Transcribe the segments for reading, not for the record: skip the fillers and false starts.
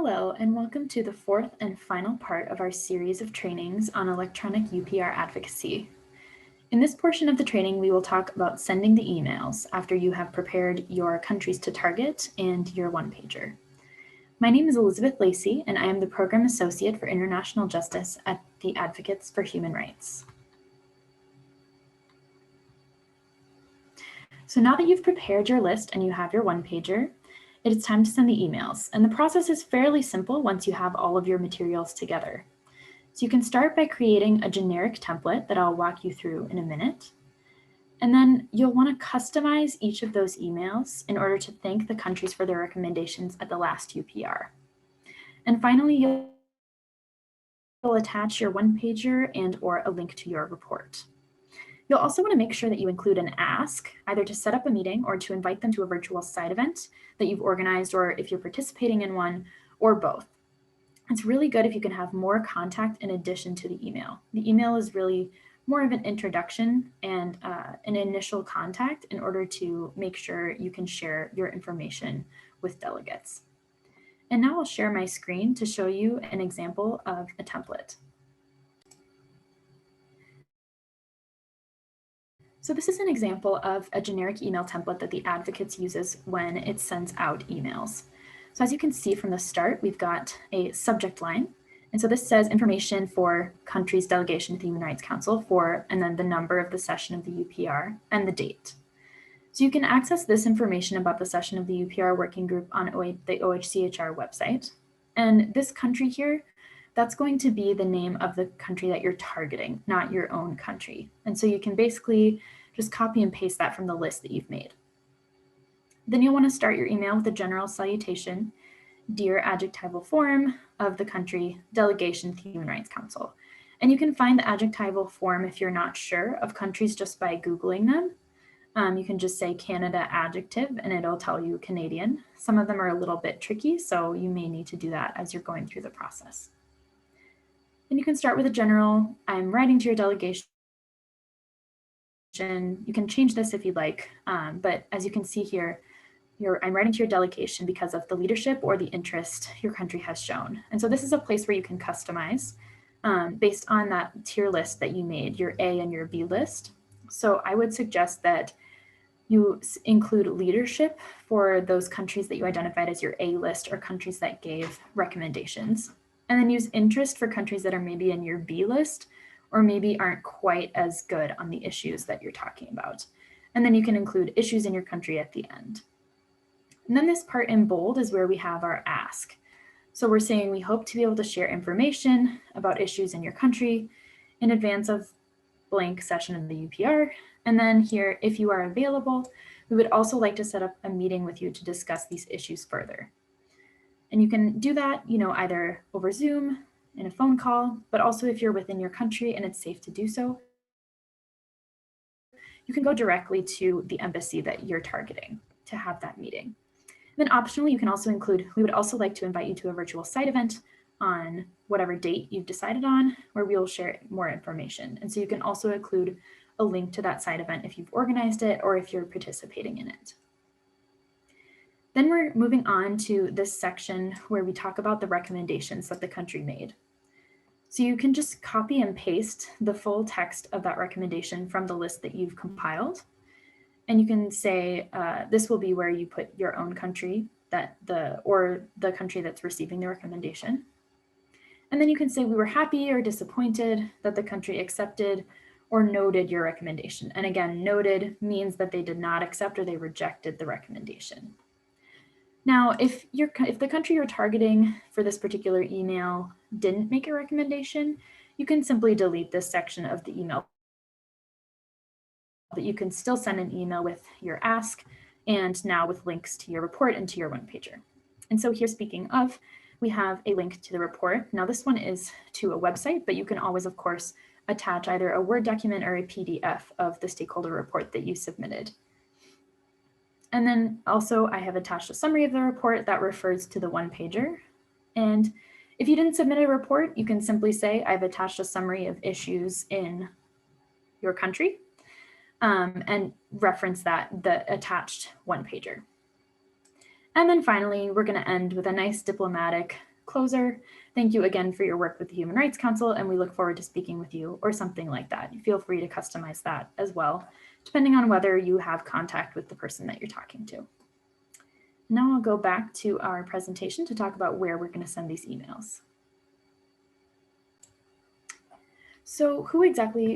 Hello, and welcome to the fourth and final part of our series of trainings on electronic UPR advocacy. In this portion of the training, we will talk about sending the emails after you have prepared your countries to target and your one-pager. My name is Elizabeth Lacey, and I am the Program Associate for International Justice at the Advocates for Human Rights. So now that you've prepared your list and you have your one-pager, it is time to send the emails, and the process is fairly simple once you have all of your materials together. So you can start by creating a generic template that I'll walk you through in a minute. And then you'll want to customize each of those emails in order to thank the countries for their recommendations at the last UPR. And finally, you'll attach your one-pager and or a link to your report. You'll also want to make sure that you include an ask, either to set up a meeting or to invite them to a virtual side event that you've organized, or if you're participating in one, or both. It's really good if you can have more contact in addition to the email. The email is really more of an introduction and an initial contact in order to make sure you can share your information with delegates. And now I'll share my screen to show you an example of a template. So this is an example of a generic email template that the Advocates uses when it sends out emails. So as you can see from the start, we've got a subject line. And so this says information for country's delegation to the Human Rights Council for, and then the number of the session of the UPR and the date. So you can access this information about the session of the UPR working group on the OHCHR website. And this country here, that's going to be the name of the country that you're targeting, not your own country. And so you can basically just copy and paste that from the list that you've made. Then you'll want to start your email with a general salutation, dear adjectival form of the country, delegation to the Human Rights Council. And you can find the adjectival form if you're not sure of countries just by Googling them. You can just say Canada adjective and it'll tell you Canadian. Some of them are a little bit tricky, so you may need to do that as you're going through the process. And you can start with a general, I'm writing to your delegation. You can change this if you'd like, but as you can see here, I'm writing to your delegation because of the leadership or the interest your country has shown. And so this is a place where you can customize based on that tier list that you made, your A and your B list. So I would suggest that you include leadership for those countries that you identified as your A list or countries that gave recommendations. And then use interest for countries that are maybe in your B list or maybe aren't quite as good on the issues that you're talking about. And then you can include issues in your country at the end. And then this part in bold is where we have our ask. So we're saying we hope to be able to share information about issues in your country in advance of blank session of the UPR. And then here, if you are available, we would also like to set up a meeting with you to discuss these issues further. And you can do that, either over Zoom, in a phone call, but also if you're within your country and it's safe to do so, you can go directly to the embassy that you're targeting to have that meeting. And then optionally, you can also include, we would also like to invite you to a virtual site event on whatever date you've decided on, where we will share more information. And so you can also include a link to that site event if you've organized it or if you're participating in it. Then we're moving on to this section where we talk about the recommendations that the country made. So you can just copy and paste the full text of that recommendation from the list that you've compiled. And you can say, this will be where you put your own country or the country that's receiving the recommendation. And then you can say we were happy or disappointed that the country accepted or noted your recommendation. And again, noted means that they did not accept or they rejected the recommendation. Now, if the country you're targeting for this particular email didn't make a recommendation, you can simply delete this section of the email. But you can still send an email with your ask and now with links to your report and to your one-pager. And so here, speaking of, we have a link to the report. Now this one is to a website, but you can always, of course, attach either a Word document or a PDF of the stakeholder report that you submitted. And then also I have attached a summary of the report that refers to the one-pager. And if you didn't submit a report, you can simply say, I've attached a summary of issues in your country and reference the attached one-pager. And then finally, we're going to end with a nice diplomatic closer. Thank you again for your work with the Human Rights Council, and we look forward to speaking with you, or something like that. Feel free to customize that as well, depending on whether you have contact with the person that you're talking to. Now I'll go back to our presentation to talk about where we're going to send these emails. So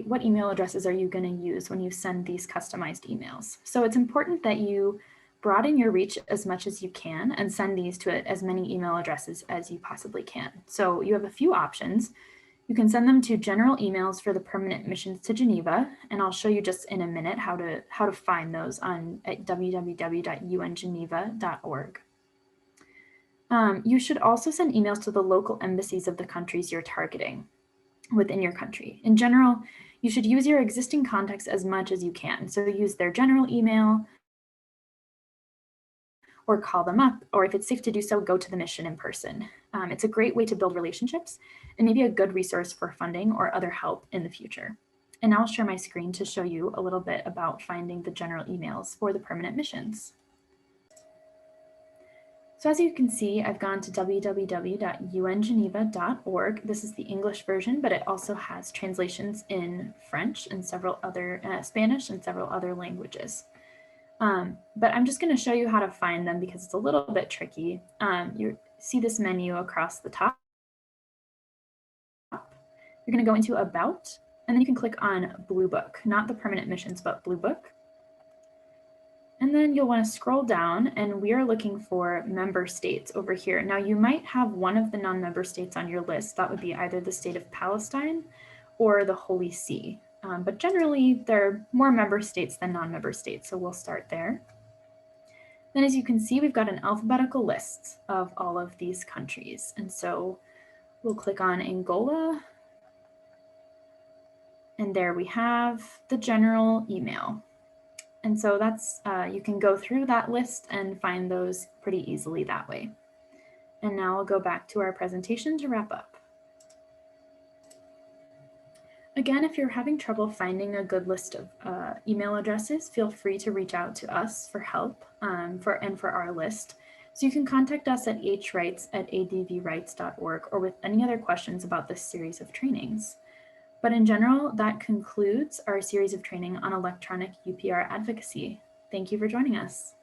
what email addresses are you going to use when you send these customized emails? So it's important that you broaden your reach as much as you can and send these to as many email addresses as you possibly can. So you have a few options. You can send them to general emails for the permanent missions to Geneva, and I'll show you just in a minute how to find those at www.ungeneva.org. You should also send emails to the local embassies of the countries you're targeting within your country. In general, you should use your existing contacts as much as you can. So use their general email, or call them up, or if it's safe to do so, go to the mission in person. It's a great way to build relationships and maybe a good resource for funding or other help in the future. And now I'll share my screen to show you a little bit about finding the general emails for the permanent missions. So as you can see, I've gone to www.ungeneva.org. This is the English version, but it also has translations in French and several other Spanish and several other languages. But I'm just going to show you how to find them because it's a little bit tricky. You see this menu across the top. You're going to go into About, and then you can click on Blue Book, not the permanent missions, but Blue Book. And then you'll want to scroll down, and we are looking for member states over here. Now, you might have one of the non-member states on your list. That would be either the state of Palestine or the Holy See. But generally, there are more member states than non-member states, so we'll start there. Then as you can see, we've got an alphabetical list of all of these countries. And so we'll click on Angola. And there we have the general email. And so that's, you can go through that list and find those pretty easily that way. And now I'll go back to our presentation to wrap up. Again, if you're having trouble finding a good list of email addresses, feel free to reach out to us for help for our list. So you can contact us at hrights@advrights.org or with any other questions about this series of trainings. But in general, that concludes our series of training on electronic UPR advocacy. Thank you for joining us.